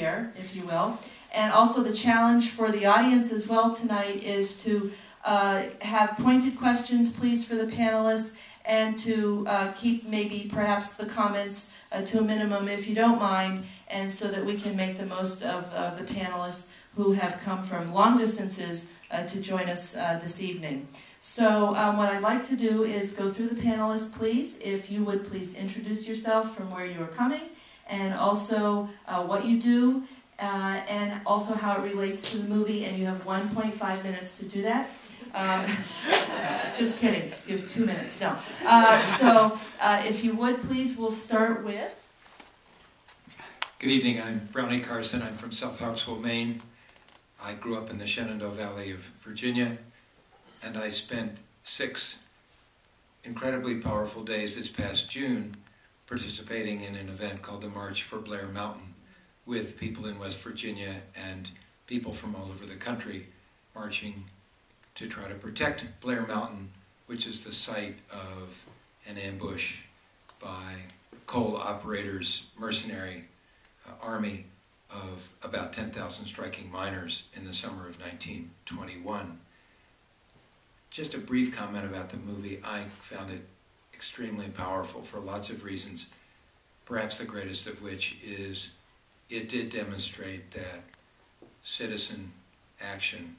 here, if you will. And also the challenge for the audience as well tonight is to have pointed questions, please, for the panelists, and to keep maybe perhaps the comments to a minimum, if you don't mind, and so that we can make the most of the panelists who have come from long distances to join us this evening. So what I'd like to do is go through the panelists, please. If you would please introduce yourself from where you are coming, and also what you do, and also how it relates to the movie, and you have 1.5 minutes to do that. Just kidding, you have 2 minutes, no. So if you would please, we'll start with... Good evening, I'm Brownie Carson, I'm from South Harpswell, Maine. I grew up in the Shenandoah Valley of Virginia, and I spent 6 incredibly powerful days this past June participating in an event called the March for Blair Mountain with people in West Virginia and people from all over the country marching to try to protect Blair Mountain, which is the site of an ambush by coal operators' mercenary army of about 10,000 striking miners in the summer of 1921. Just a brief comment about the movie. I found it extremely powerful for lots of reasons, perhaps the greatest of which is it did demonstrate that citizen action,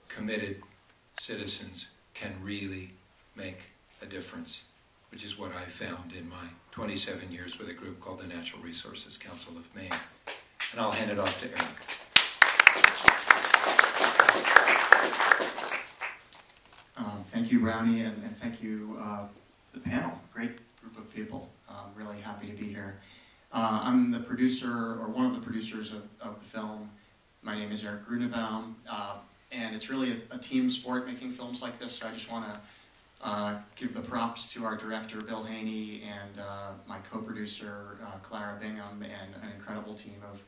committed citizens, can really make a difference, which is what I found in my 27 years with a group called the Natural Resources Council of Maine. And I'll hand it off to Eric. Thank you, Brownie, and thank you, the panel. Great group of people. Really happy to be here. I'm the producer, or one of the producers of the film. My name is Eric Grunebaum, and it's really a team sport making films like this, so I just want to give the props to our director, Bill Haney, and my co-producer, Clara Bingham, and an incredible team of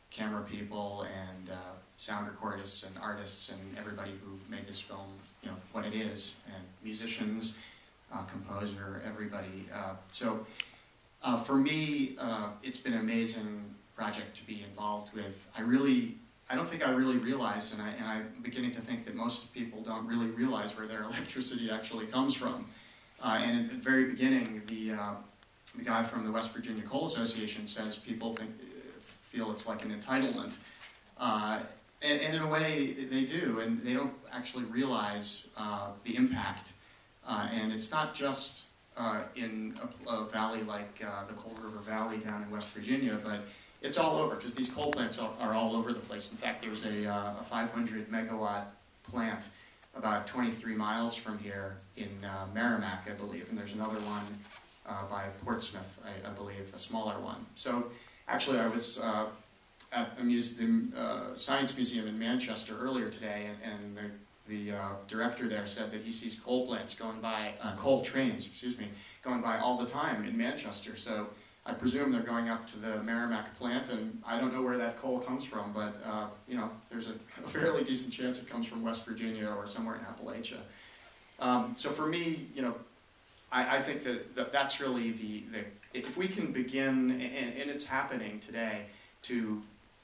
camera people and sound recordists and artists and everybody who made this film, you know, what it is, and musicians, composer, everybody. So for me, it's been an amazing project to be involved with. I don't think I really realized, and I'm beginning to think that most people don't really realize where their electricity actually comes from. And at the very beginning, the guy from the West Virginia Coal Association says people feel it's like an entitlement. And in a way, they do, and they don't actually realize the impact. And it's not just in a valley like the Coal River Valley down in West Virginia, but it's all over, because these coal plants are all over the place. In fact, there's a 500 megawatt plant about 23 miles from here in Merrimack, I believe, and there's another one by Portsmouth, I believe, a smaller one. So actually I was at the Science Museum in Manchester earlier today, and the director there said that he sees coal plants going by, coal trains, excuse me, going by all the time in Manchester. So I presume they're going up to the Merrimack plant, and I don't know where that coal comes from, but you know, there's a fairly decent chance it comes from West Virginia or somewhere in Appalachia. So for me, you know, I think that's really if we can begin, and it's happening today, to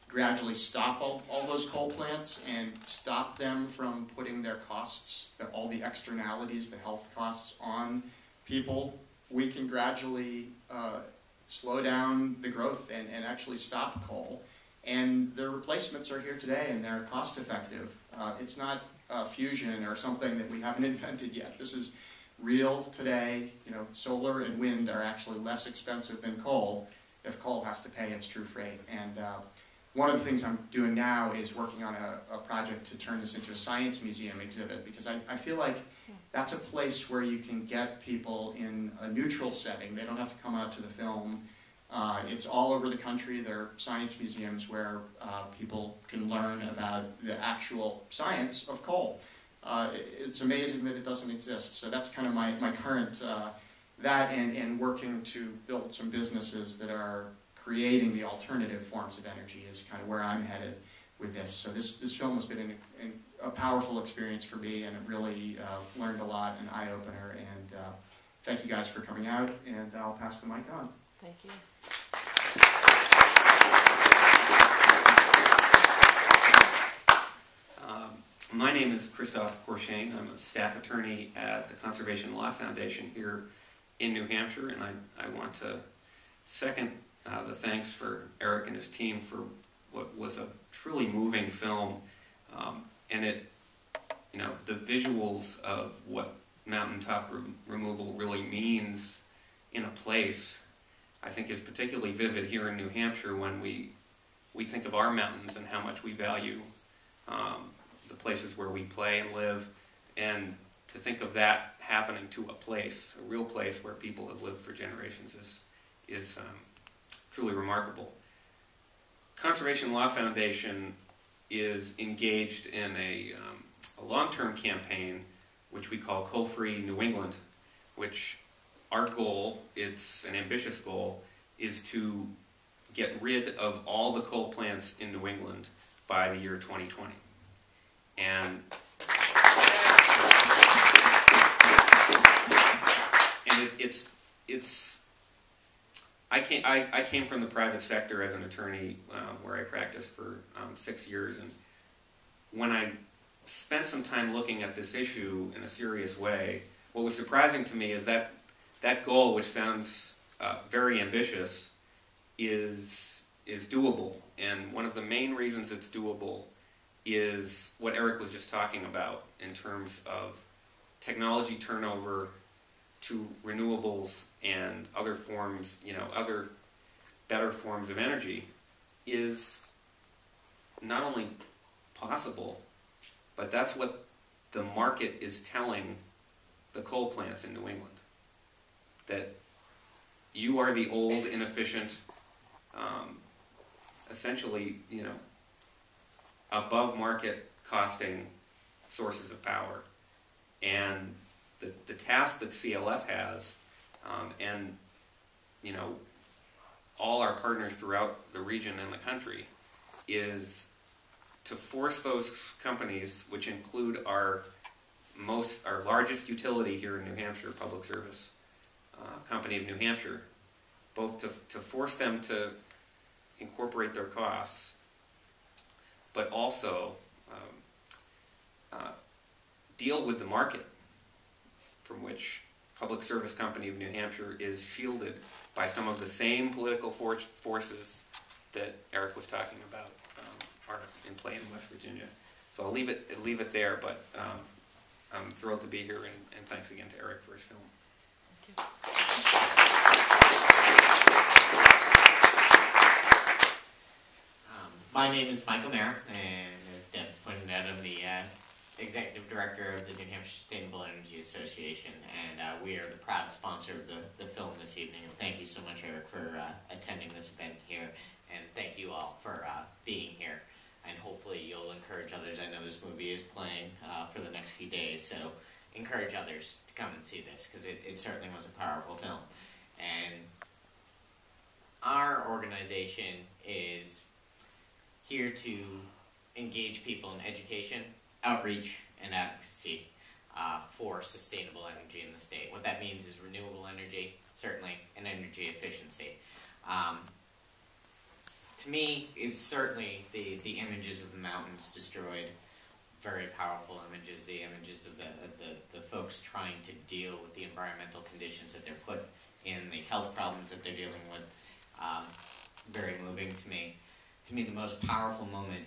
gradually stop all those coal plants and stop them from putting their costs, all the externalities, the health costs on people, we can gradually slow down the growth and actually stop coal. And the replacements are here today, and they're cost effective. It's not fusion or something that we haven't invented yet. This is real today. You know, solar and wind are actually less expensive than coal if coal has to pay its true freight. And one of the things I'm doing now is working on a project to turn this into a science museum exhibit, because I feel like that's a place where you can get people in a neutral setting. They don't have to come out to the film. It's all over the country. There are science museums where people can learn about the actual science of coal. It's amazing that it doesn't exist. So that's kind of my current, that and working to build some businesses that are creating the alternative forms of energy is kind of where I'm headed with this. So this film has been a powerful experience for me, and it really learned a lot, an eye-opener, and thank you guys for coming out, and I'll pass the mic on. Thank you. My name is Christophe Courchesne. I'm a staff attorney at the Conservation Law Foundation here in New Hampshire, and I want to second the thanks for Eric and his team for what was a truly moving film, and it, you know, the visuals of what mountaintop removal really means in a place, I think, is particularly vivid here in New Hampshire when we think of our mountains and how much we value the places where we play and live, and to think of that happening to a place, a real place where people have lived for generations, is truly remarkable. Conservation Law Foundation is engaged in a long-term campaign which we call Coal-Free New England, which our goal, it's an ambitious goal, is to get rid of all the coal plants in New England by the year 2020. And I came from the private sector as an attorney where I practiced for 6 years, and when I spent some time looking at this issue in a serious way, what was surprising to me is that that goal, which sounds very ambitious, is doable. And one of the main reasons it's doable is what Eric was just talking about in terms of technology turnover to renewables and other forms, you know, other better forms of energy is not only possible, but that's what the market is telling the coal plants in New England. That you are the old, inefficient, essentially, you know, above market costing sources of power. And the task that CLF has, and, you know, all our partners throughout the region and the country, is to force those companies, which include our largest utility here in New Hampshire, Public Service Company of New Hampshire, both to force them to incorporate their costs, but also deal with the market from which Public Service Company of New Hampshire is shielded by some of the same political forces that Eric was talking about are in play in West Virginia. So I'll leave it there, but I'm thrilled to be here, and thanks again to Eric for his film. My name is Michael Mayer, and as Deb pointed out, I'm the Executive Director of the New Hampshire Sustainable Energy Association, and we are the proud sponsor of the film this evening. And thank you so much, Eric, for attending this event here, and thank you all for being here. And hopefully you'll encourage others. I know this movie is playing for the next few days, so encourage others to come and see this, because it certainly was a powerful film. And our organization is here to engage people in education, outreach, and advocacy for sustainable energy in the state. What that means is renewable energy, certainly, and energy efficiency. To me, it's certainly the images of the mountains destroyed, very powerful images, the images of the folks trying to deal with the environmental conditions that they're put in, the health problems that they're dealing with, very moving to me. To me, the most powerful moment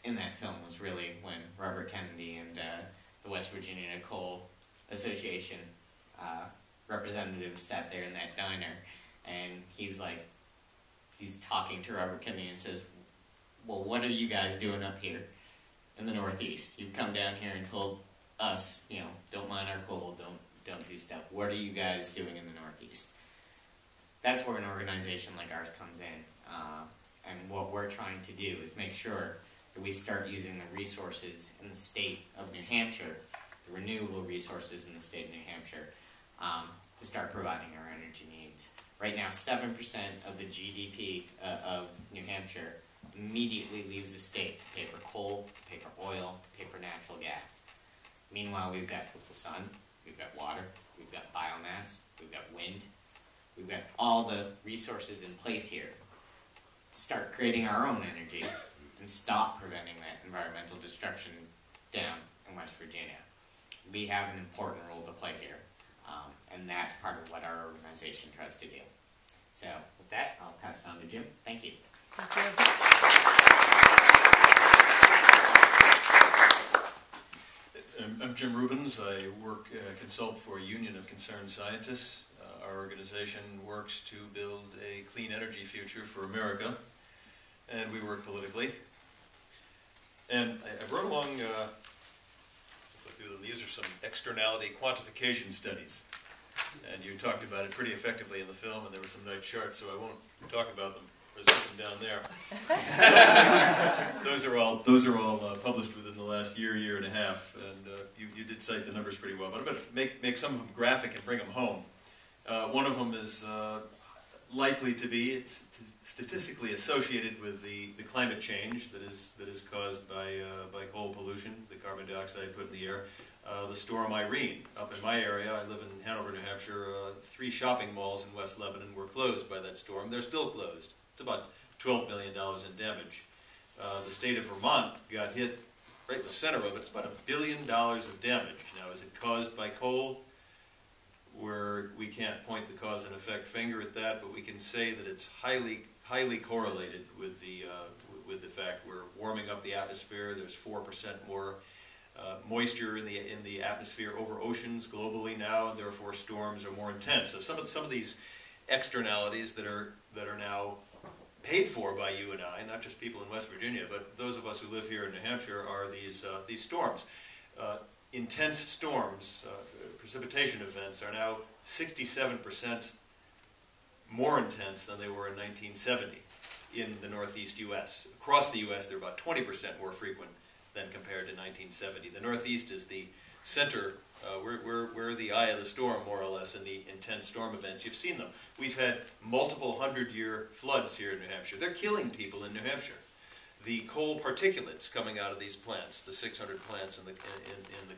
in that film was really when Robert Kennedy and the West Virginia Coal Association representatives sat there in that diner, and he's talking to Robert Kennedy and says, well, what are you guys doing up here in the Northeast? You've come down here and told us, you know, don't mine our coal, don't do stuff. What are you guys doing in the Northeast? That's where an organization like ours comes in. And what we're trying to do is make sure that we start using the resources in the state of New Hampshire, the renewable resources in the state of New Hampshire, to start providing our energy needs. Right now, 7% of the GDP of New Hampshire immediately leaves the state to pay for coal, to pay for oil, to pay for natural gas. Meanwhile, we've got the sun, we've got water, we've got biomass, we've got wind, we've got all the resources in place here to start creating our own energy and stop preventing that environmental destruction down in West Virginia. We have an important role to play here, and that's part of what our organization tries to do. So with that, I'll pass it on to Jim. Thank you. Thank you. I'm Jim Reubens. I consult for Union of Concerned Scientists. Our organization works to build a clean energy future for America, and we work politically. And I brought along, these are some externality quantification studies. And you talked about it pretty effectively in the film, and there were some nice charts, so I won't talk about them. There's them down there. Those are all published within the last year and a half, and you did cite the numbers pretty well. But I'm going to make some of them graphic and bring them home. One of them is likely to be statistically associated with the climate change that is caused by coal pollution, the carbon dioxide put in the air. The storm Irene. Up in my area, I live in Hanover, New Hampshire, 3 shopping malls in West Lebanon were closed by that storm. They're still closed. It's about $12 million in damage. The state of Vermont got hit right in the center of it. It's about $1 billion of damage. Now, is it caused by coal? We can't point the cause and effect finger at that, but we can say that it's highly correlated with the fact we're warming up the atmosphere. There's 4% more moisture in the atmosphere over oceans globally now, and therefore storms are more intense. So some of these externalities that are now paid for by you and I, not just people in West Virginia, but those of us who live here in New Hampshire, are these storms. Intense storms, precipitation events, are now 67% more intense than they were in 1970 in the Northeast U.S. Across the U.S., they're about 20% more frequent than compared to 1970. The Northeast is the center. We're the eye of the storm, more or less, in the intense storm events. You've seen them. We've had multiple 100-year floods here in New Hampshire. They're killing people in New Hampshire. The coal particulates coming out of these plants, the 600 plants in the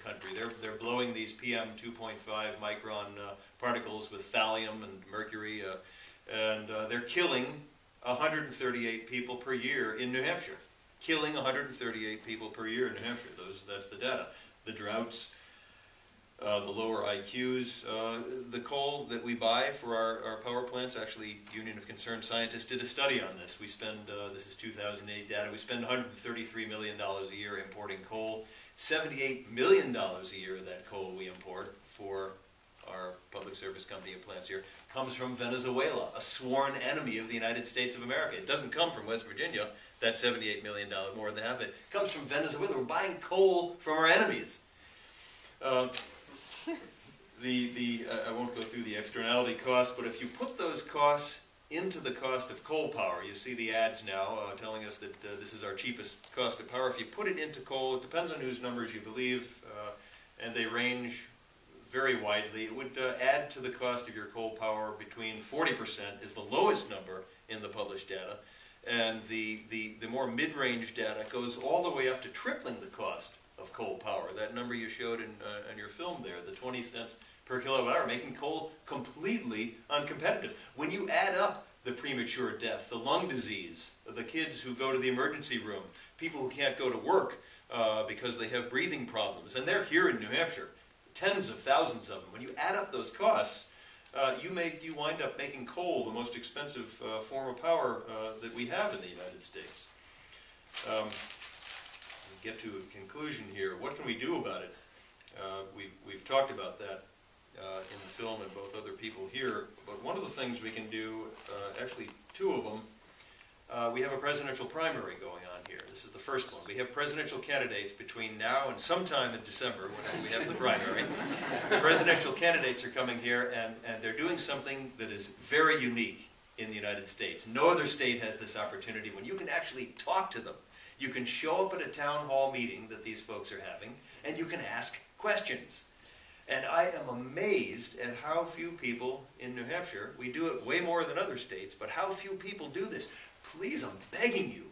country, they're blowing these PM 2.5 micron particles with thallium and mercury, and they're killing 138 people per year in New Hampshire. Killing 138 people per year in New Hampshire. That's the data. The droughts, the lower IQs, the coal that we buy for our power plants. Actually, Union of Concerned Scientists did a study on this. We spend, this is 2008 data, we spend $133 million a year importing coal. $78 million a year of that coal we import for our public service company and plants here comes from Venezuela, a sworn enemy of the United States of America. It doesn't come from West Virginia. That $78 million, more than half of it, comes from Venezuela. We're buying coal from our enemies. I won't go through the externality costs, but if you put those costs into the cost of coal power, you see the ads now telling us that this is our cheapest cost of power. If you put it into coal, it depends on whose numbers you believe, and they range very widely. It would add to the cost of your coal power between 40% is the lowest number in the published data, and the more mid-range data goes all the way up to tripling the cost of coal power. That number you showed in your film there, the 20 cents per kilowatt hour, making coal completely uncompetitive. When you add up the premature death, the lung disease, the kids who go to the emergency room, people who can't go to work because they have breathing problems, and they're here in New Hampshire, tens of thousands of them. When you add up those costs, you wind up making coal the most expensive form of power that we have in the United States. Get to a conclusion here. What can we do about it? We've talked about that in the film and both other people here, but one of the things we can do, actually 2 of them, we have a presidential primary going on here. This is the first one. We have presidential candidates between now and sometime in December, when we have the primary. Presidential candidates are coming here, and they're doing something that is very unique in the United States. No other state has this opportunity when you can actually talk to them. You can show up at a town hall meeting that these folks are having, and you can ask questions. And I am amazed at how few people in New Hampshire, we do it way more than other states, but how few people do this. Please, I'm begging you,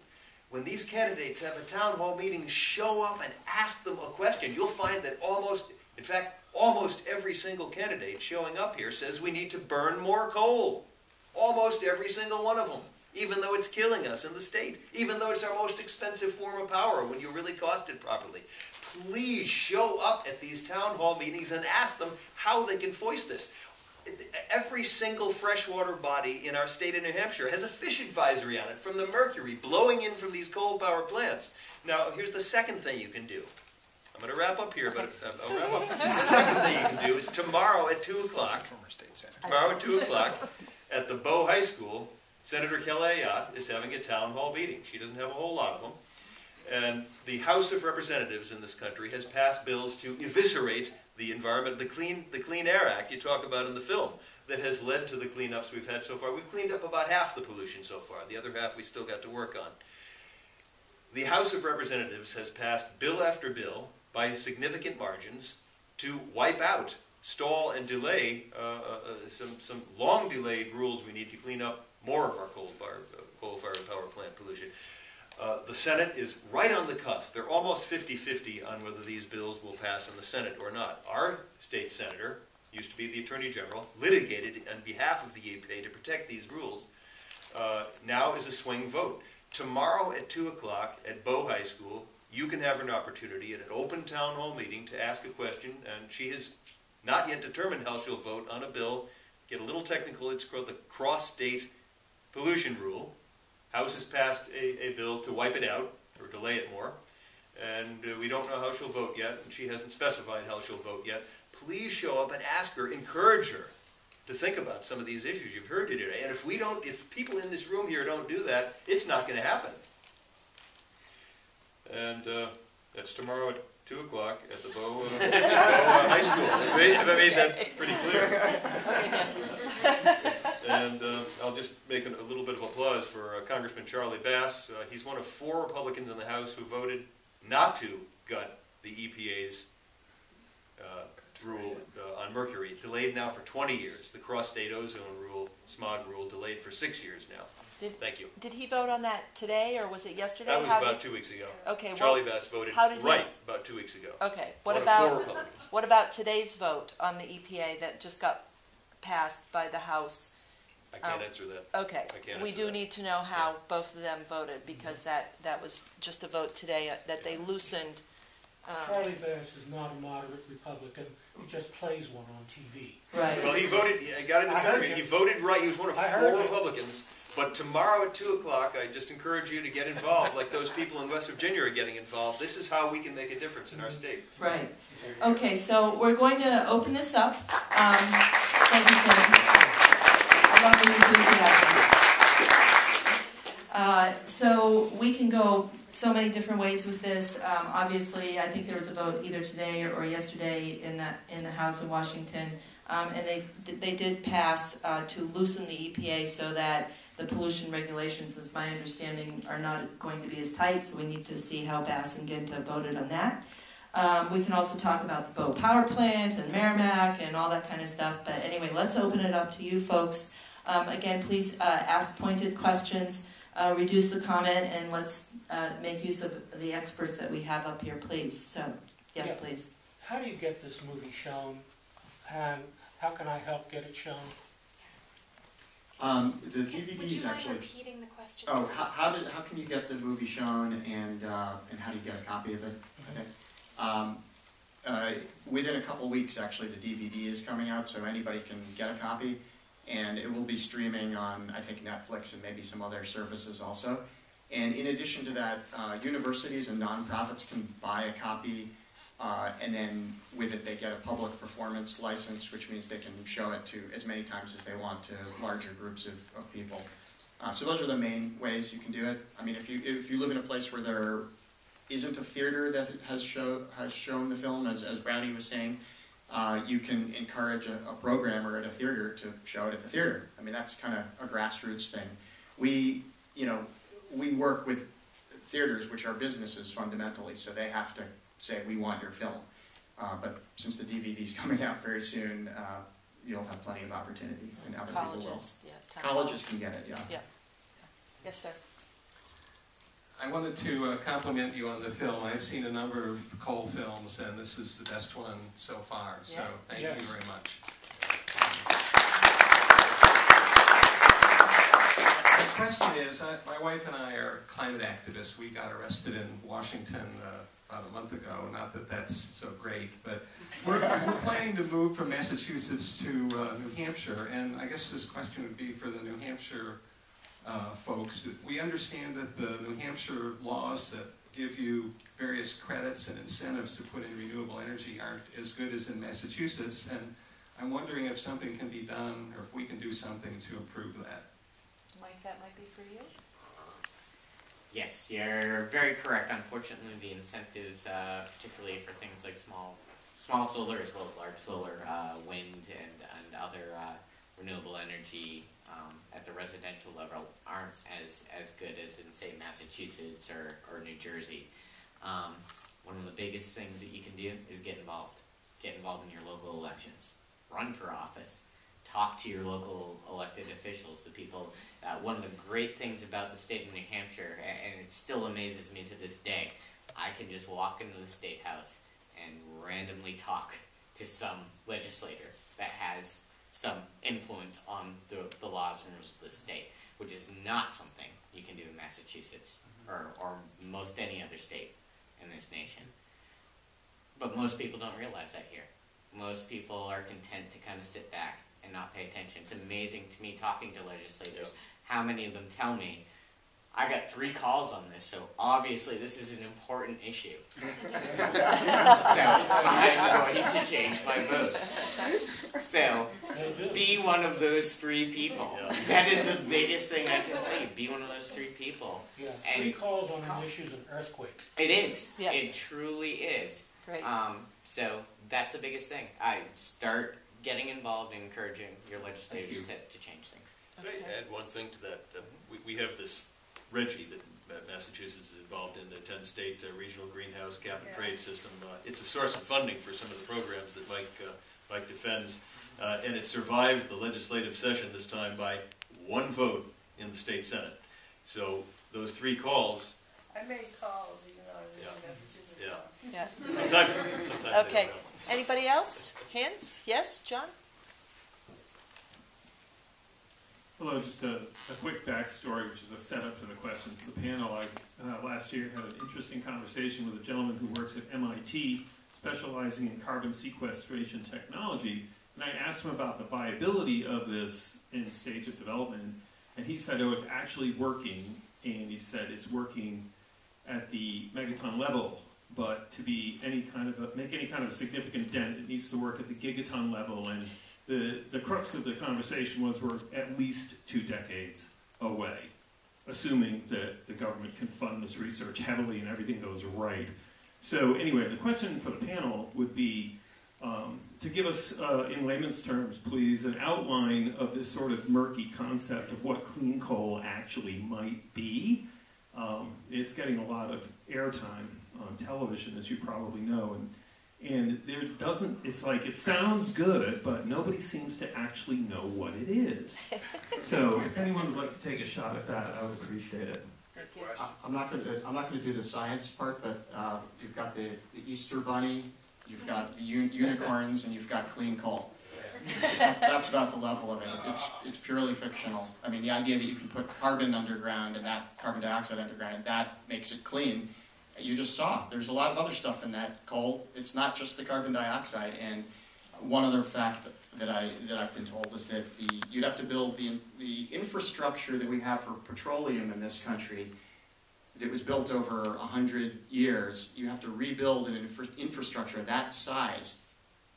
when these candidates have a town hall meeting, show up and ask them a question. You'll find that almost every single candidate showing up here says we need to burn more coal. Almost every single one of them. Even though it's killing us in the state, even though it's our most expensive form of power when you really cost it properly. please show up at these town hall meetings and ask them how they can voice this. Every single freshwater body in our state of New Hampshire has a fish advisory on it from the mercury blowing in from these coal power plants. Now, here's the second thing you can do. I'm going to wrap up here, but I'll wrap up. The second thing you can do is tomorrow at 2 o'clock, tomorrow at 2 o'clock at the Bow High School, Senator Kelly Ayotte is having a town hall meeting. She doesn't have a whole lot of them. And the House of Representatives in this country has passed bills to eviscerate the environment, the Clean Air Act you talk about in the film, that has led to the cleanups we've had so far. We've cleaned up about half the pollution so far. The other half we still got to work on. The House of Representatives has passed bill after bill by significant margins to wipe out, stall, and delay some long-delayed rules we need to clean up more of our coal-fired power plant pollution. The Senate is right on the cusp. They're almost 50-50 on whether these bills will pass in the Senate or not. Our state senator, used to be the Attorney General, litigated on behalf of the EPA to protect these rules. Now is a swing vote. Tomorrow at 2 o'clock at Bow High School, you can have an opportunity at an open town hall meeting to ask a question, and she has not yet determined how she'll vote on a bill. Get a little technical, it's called the cross-state pollution rule. House has passed a bill to wipe it out, or delay it more, and we don't know how she'll vote yet, and she hasn't specified how she'll vote yet. Please show up and ask her, encourage her to think about some of these issues you've heard today. And if people in this room here don't do that, it's not going to happen. And that's tomorrow at 2 o'clock at the Bow High School. Have I made that pretty clear? And I'll just make a little bit of applause for Congressman Charlie Bass. He's one of 4 Republicans in the House who voted not to gut the EPA's rule on mercury, delayed now for 20 years. The cross-state ozone rule, smog rule, delayed for 6 years now. Thank you. Did he vote on that today, or was it yesterday? That was about 2 weeks ago. Okay. Charlie Bass voted about 2 weeks ago. Okay. One of 4 Republicans. What about today's vote on the EPA that just got passed by the House? I can't answer that. Okay. We do need to know how both of them voted, because that was just a vote today that they loosened. Charlie Bass is not a moderate Republican. He just plays one on TV. Right. Well, he voted. I got it in front of me. He voted right. He was one of 4 Republicans. But tomorrow at 2 o'clock, I just encourage you to get involved, like those people in West Virginia are getting involved. This is how we can make a difference in our state. Right. Okay. So we're going to open this up. Thank you, Tim. I love the enthusiasm. So we can go so many different ways with this. Obviously, I think there was a vote either today or yesterday in the House of Washington, and they did pass to loosen the EPA so that the pollution regulations, as my understanding, are not going to be as tight. So we need to see how Bass and Ginta voted on that. We can also talk about the Bow Power Plant and Merrimack and all that kind of stuff. But anyway, let's open it up to you folks. Again, please ask pointed questions. Reduce the comment, and let's make use of the experts that we have up here, please. So, yes, please. How do you get this movie shown, and how can I help get it shown? The DVDs actually. Repeating the question. Oh, how can you get the movie shown, and how do you get a copy of it? Okay. Within a couple weeks, actually, the DVD is coming out, so anybody can get a copy. And it will be streaming on, I think, Netflix and maybe some other services also. And in addition to that, universities and nonprofits can buy a copy, and then with it they get a public performance license, which means they can show it to as many times as they want to larger groups of people. So those are the main ways you can do it. I mean, if you live in a place where there isn't a theater that has shown the film, as Brownie was saying, you can encourage a programmer at a theater to show it at the theater. I mean, that's kind of a grassroots thing. We work with theaters, which are businesses fundamentally, so they have to say, we want your film. But since the DVD's coming out very soon, you'll have plenty of opportunity, and other people will. Yeah, Colleges can get it, yeah. Yes, sir. I wanted to compliment you on the film. I've seen a number of coal films, and this is the best one so far, so thank you very much. question is, my wife and I are climate activists. We got arrested in Washington about a month ago. Not that that's so great, but we're planning to move from Massachusetts to New Hampshire. And I guess this question would be for the New Hampshire folks. We understand that the New Hampshire laws that give you various credits and incentives to put in renewable energy aren't as good as in Massachusetts. And I'm wondering if something can be done, or if we can do something to improve that. Mike, that might be for you. Yes, you're very correct. Unfortunately, the incentives, particularly for things like small solar as well as large solar, wind and other renewable energy at the residential level aren't as good as in, say, Massachusetts or New Jersey. One of the biggest things that you can do is get involved. Get involved in your local elections. Run for office. Talk to your local elected officials, the people. One of the great things about the state of New Hampshire, and it still amazes me to this day, I can just walk into the State House and randomly talk to some legislator that has some influence on the laws and rules of the state, which is not something you can do in Massachusetts or most any other state in this nation. But most people don't realize that here. Most people are content to kind of sit back and not pay attention. It's amazing to me talking to legislators how many of them tell me, I got 3 calls on this, so obviously this is an important issue. So I'm going to change my vote. So be one of those 3 people. That is the biggest thing I can tell you. Be one of those 3 people. Yeah, And 3 calls on an issue is an earthquake. it is. Yeah. It truly is. Great. So that's the biggest thing. I start getting involved and encouraging your legislators to change things. Can I add one thing to that? We have this RGGI that Massachusetts is involved in, the 10-state regional greenhouse cap and trade system. It's a source of funding for some of the programs that Mike defends, and it survived the legislative session this time by 1 vote in the state Senate. So those 3 calls. I made calls, even though I was in Massachusetts. Yeah. Sometimes Okay. they don't help. Anybody else? Hands? Yes, John? Hello, just a quick backstory, which is a setup to the question for the panel. I last year had an interesting conversation with a gentleman who works at MIT, specializing in carbon sequestration technology, and I asked him about the viability of this in stage of development, and he said, oh, it's actually working, and he said it's working at the megaton level, but to be make any kind of significant dent, it needs to work at the gigaton level, and the crux of the conversation was we're at least 2 decades away, assuming that the government can fund this research heavily and everything goes right. So anyway, the question for the panel would be to give us, in layman's terms, please, an outline of this sort of murky concept of what clean coal actually might be. It's getting a lot of airtime on television, as you probably know, and it's like it sounds good, but nobody seems to actually know what it is. So if anyone would like to take a shot at that, I would appreciate it. I'm not going to do the science part, but you've got the Easter Bunny, you've got the unicorns, and you've got clean coal. That's about the level of it. It's purely fictional. I mean, the idea that you can put carbon underground and that carbon dioxide underground, and that makes it clean. You just saw there's a lot of other stuff in that coal. It's not just the carbon dioxide. And one other fact that I've been told is that you'd have to build the infrastructure that we have for petroleum in this country that was built over 100 years. You have to rebuild an infrastructure that size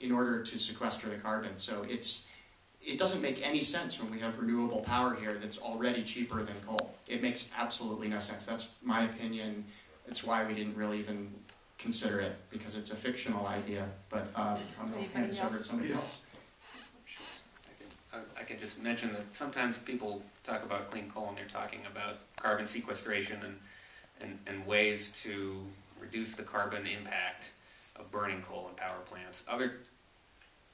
in order to sequester the carbon. So it doesn't make any sense when we have renewable power here that's already cheaper than coal. It makes absolutely no sense. That's my opinion. It's why we didn't really even consider it, because it's a fictional idea. But I'm going to hand this over to somebody else. I can just mention that sometimes people talk about clean coal and they're talking about carbon sequestration and ways to reduce the carbon impact of burning coal in power plants.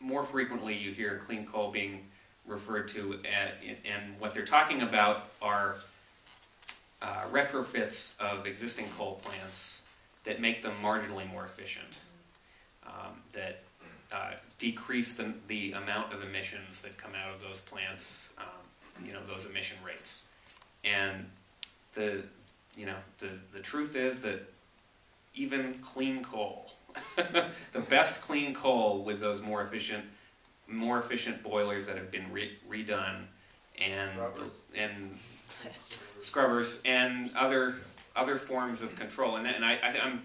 More frequently you hear clean coal being referred to, and what they're talking about are retrofits of existing coal plants that make them marginally more efficient, that decrease the amount of emissions that come out of those plants, those emission rates. And the truth is that even clean coal, the best clean coal with those more efficient boilers that have been redone, and scrubbers and other forms of control, and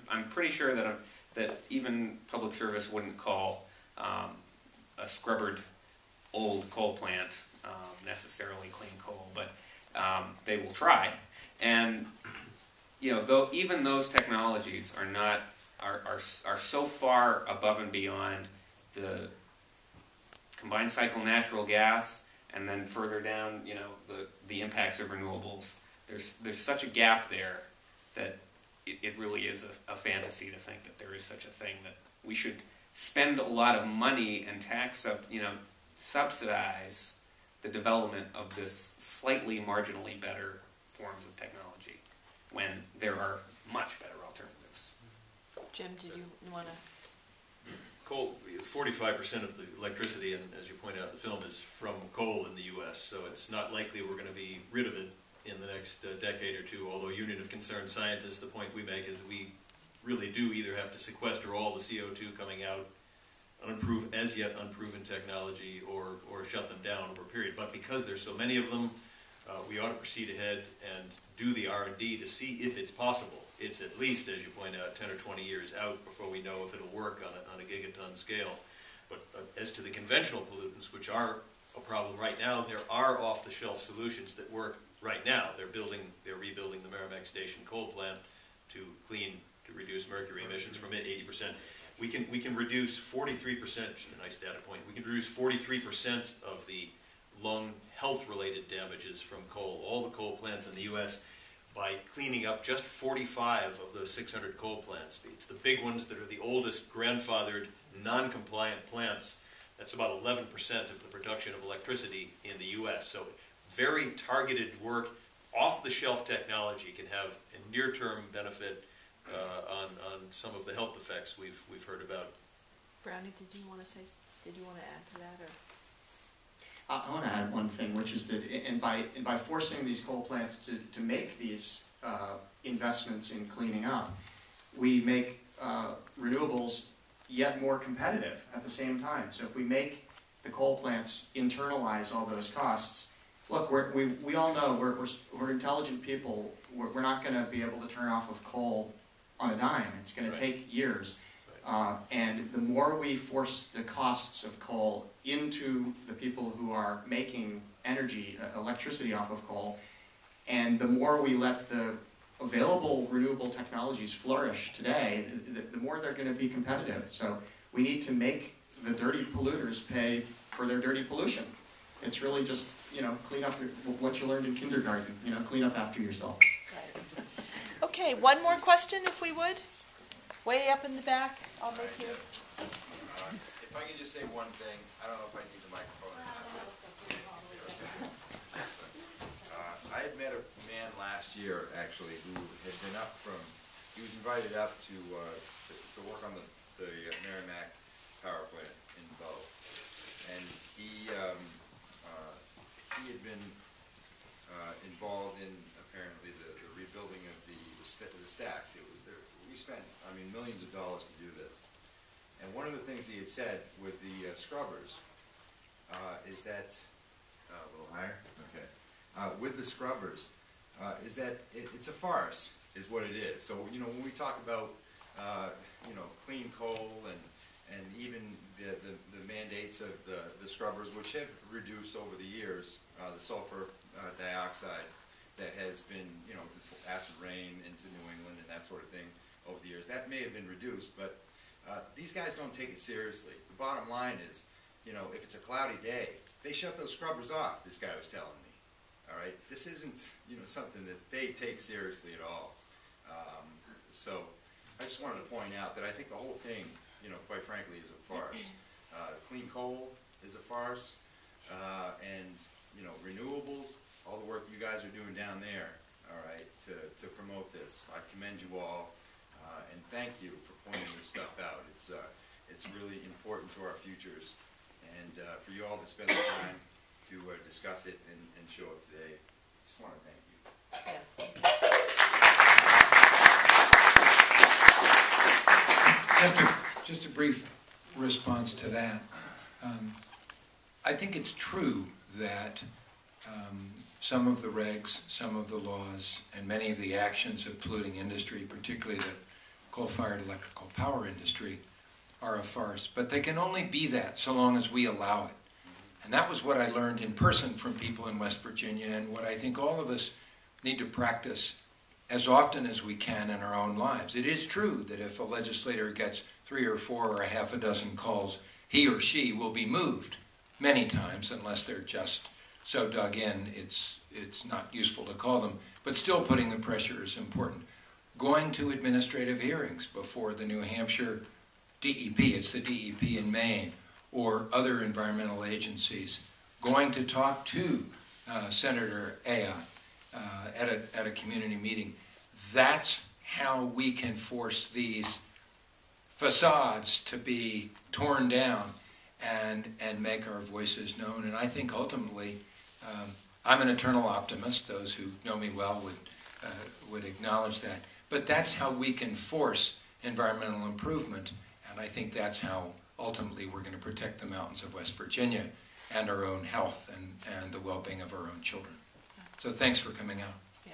I'm pretty sure that even public service wouldn't call a scrubbered old coal plant necessarily clean coal, but they will try. And though even those technologies are so far above and beyond the combined cycle natural gas, and then further down, the impacts of renewables. There's such a gap there that it really is a fantasy to think that there is such a thing, that we should spend a lot of money and subsidize the development of this slightly marginally better forms of technology when there are much better alternatives. Jim, did you want to? Coal, 45% of the electricity, and as you point out in the film, is from coal in the U.S., so it's not likely we're going to be rid of it in the next decade or two, although Union of Concerned Scientists, the point we make is that we really do either have to sequester all the CO2 coming out, as yet unproven technology, or shut them down over a period. But because there's so many of them, we ought to proceed ahead and do the R&D to see if it's possible. It's at least, as you point out, 10 or 20 years out before we know if it'll work on a gigaton scale. But as to the conventional pollutants, which are a problem right now, there are off-the-shelf solutions that work right now. They're rebuilding the Merrimack Station coal plant to reduce mercury emissions from 80%. We can reduce 43%, just a nice data point, we can reduce 43% of the lung health-related damages from coal, all the coal plants in the U.S., by cleaning up just 45 of those 600 coal plants. It's the big ones that are the oldest grandfathered, non-compliant plants. That's about 11% of the production of electricity in the U.S. So very targeted work, off-the-shelf technology can have a near-term benefit on some of the health effects we've heard about. Brownie, did you want to add to that, or? I want to add one thing, which is that, and by forcing these coal plants to make these investments in cleaning up, we make renewables yet more competitive at the same time. So if we make the coal plants internalize all those costs, look, we all know we're intelligent people. We're not going to be able to turn off of coal on a dime. It's going to take years. And the more we force the costs of coal into the people who are making energy, electricity off of coal, and the more we let the available renewable technologies flourish today, the more they're going to be competitive. So we need to make the dirty polluters pay for their dirty pollution. It's really just, clean up what you learned in kindergarten, clean up after yourself. Right. Okay, one more question if we would. Way up in the back, I'll make you. If I could just say one thing, I don't know if I need the microphone or not. I had met a man last year, actually, who had been he was invited up to work on the Merrimack power plant in Bow. And he had been involved in, apparently, the rebuilding of the stack. We spent, millions of dollars to do this. And one of the things he had said with the scrubbers is that, a little higher? Okay. With the scrubbers, is that it's a farce, is what it is. So, when we talk about, clean coal and even the mandates of the scrubbers, which have reduced over the years, the sulfur dioxide that has been, acid rain into New England and that sort of thing over the years, that may have been reduced, but these guys don't take it seriously. The bottom line is, if it's a cloudy day, they shut those scrubbers off, this guy was telling me. All right? This isn't, something that they take seriously at all. So I just wanted to point out that I think the whole thing, quite frankly, is a farce. Clean coal is a farce, and, renewables, all the work you guys are doing down there, all right, to promote this. I commend you all, and thank you for pointing this stuff out. It's really important to our futures, and for you all to spend the time to discuss it and show it today. Just want to thank you. Just a brief response to that. I think it's true that some of the regs, some of the laws, and many of the actions of polluting industry, particularly the coal-fired electrical power industry, are a farce. But they can only be that so long as we allow it. And that was what I learned in person from people in West Virginia, and what I think all of us need to practice as often as we can in our own lives. It is true that if a legislator gets 3 or 4 or a half a dozen calls, he or she will be moved many times, unless they're just so dug in it's not useful to call them. But still, putting the pressure is important. Going to administrative hearings before the New Hampshire DEP, it's the DEP in Maine, or other environmental agencies, going to talk to Senator Ayotte at a community meeting. That's how we can force these facades to be torn down and make our voices known. And I think ultimately, I'm an eternal optimist. Those who know me well would acknowledge that. But that's how we can force environmental improvement, and I think that's how ultimately we're going to protect the mountains of West Virginia and our own health and the well-being of our own children. So thanks for coming out. Yeah.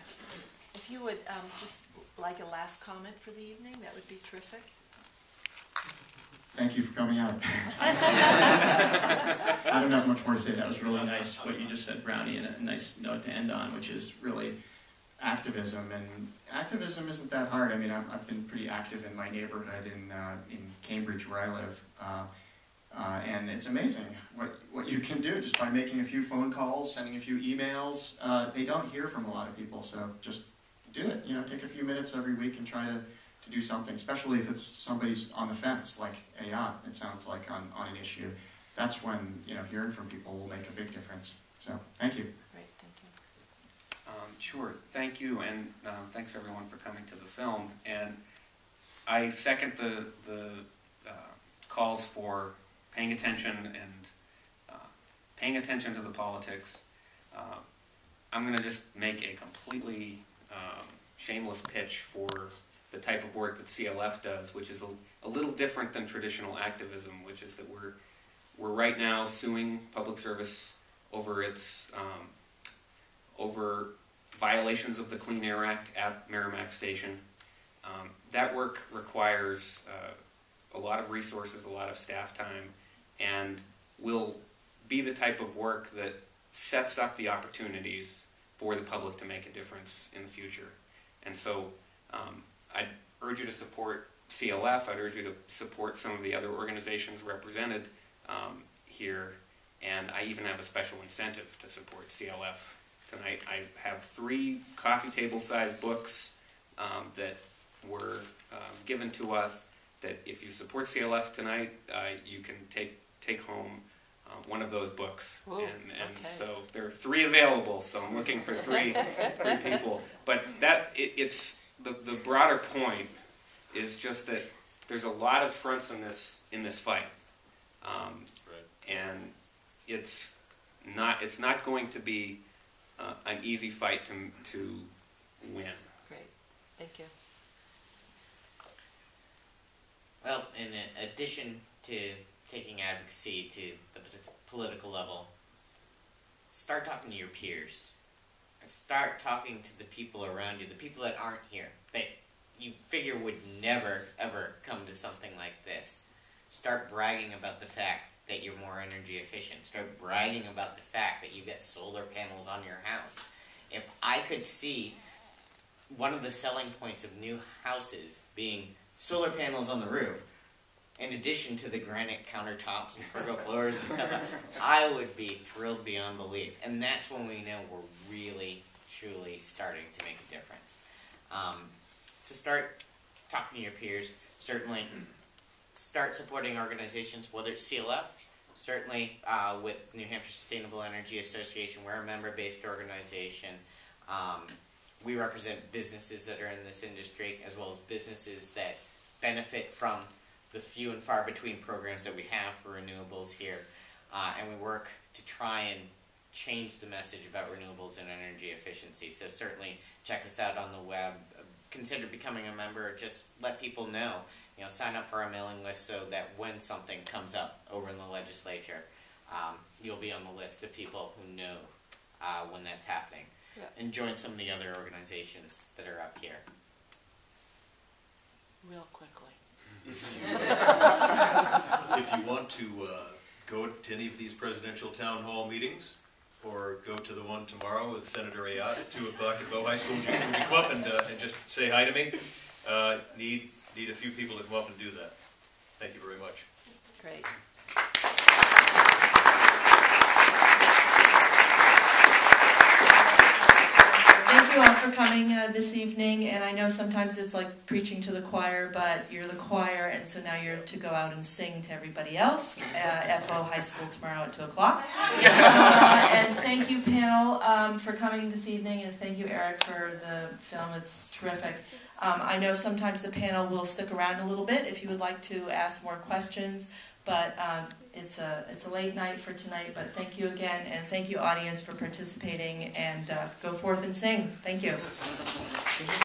If you would just like a last comment for the evening, that would be terrific. Thank you for coming out. I don't have much more to say. That was really nice, what you just said, Brownie, and a nice note to end on, which is really activism. And activism isn't that hard. I mean, I've been pretty active in my neighborhood in Cambridge, where I live. And it's amazing what you can do just by making a few phone calls, sending a few emails. They don't hear from a lot of people, so just do it. You know, take a few minutes every week and try to do something, especially if it's somebody's on the fence, like Ayotte, it sounds like, on an issue. That's when, you know, hearing from people will make a big difference. So, thank you. Great, thank you. Sure, thank you, and thanks everyone for coming to the film. And I second the calls for paying attention and paying attention to the politics. I'm going to just make a completely shameless pitch for the type of work that CLF does, which is a little different than traditional activism, which is that we're right now suing public service over its over violations of the Clean Air Act at Merrimack Station. That work requires a lot of resources, a lot of staff time, and will be the type of work that sets up the opportunities for the public to make a difference in the future. And so I'd urge you to support CLF. I'd urge you to support some of the other organizations represented here, and I even have a special incentive to support CLF tonight. I have 3 coffee table-sized books that were given to us that if you support CLF tonight, you can take home one of those books. Ooh, and okay. So there are 3 available, so I'm looking for 3 people. But it's the broader point is just that there's a lot of fronts in this fight, and it's not going to be an easy fight to win. Great, thank you. Well, in addition to taking advocacy to the political level, start talking to your peers. Start talking to the people around you, the people that aren't here, that you figure would never, ever come to something like this. Start bragging about the fact that you're more energy efficient. Start bragging about the fact that you get solar panels on your house. If I could see one of the selling points of new houses being solar panels on the roof, in addition to the granite countertops and pergo floors and stuff, I would be thrilled beyond belief. And that's when we know we're really, truly starting to make a difference. So start talking to your peers. Certainly start supporting organizations, whether it's CLF, certainly with New Hampshire Sustainable Energy Association. We're a member-based organization. We represent businesses that are in this industry, as well as businesses that benefit from the few and far between programs that we have for renewables here. And we work to try and change the message about renewables and energy efficiency. So certainly check us out on the web. Consider becoming a member. Just let people know. You know, sign up for our mailing list so that when something comes up over in the legislature, you'll be on the list of people who know when that's happening. Yeah. And join some of the other organizations that are up here. Real quickly. If you want to go to any of these presidential town hall meetings, or go to the one tomorrow with Senator Ayotte at 2 o'clock at Bow High School, would you come up and just say hi to me? Need a few people to come up and do that. Thank you very much. Great. Thank you all for coming this evening, and I know sometimes it's like preaching to the choir, but you're the choir, and so now you're to go out and sing to everybody else at Bow High School tomorrow at 2 o'clock. And thank you, panel, for coming this evening, and thank you, Eric, for the film. It's terrific. I know sometimes the panel will stick around a little bit if you would like to ask more questions, but it's a late night for tonight. But thank you again, and thank you, audience, for participating, and go forth and sing. Thank you.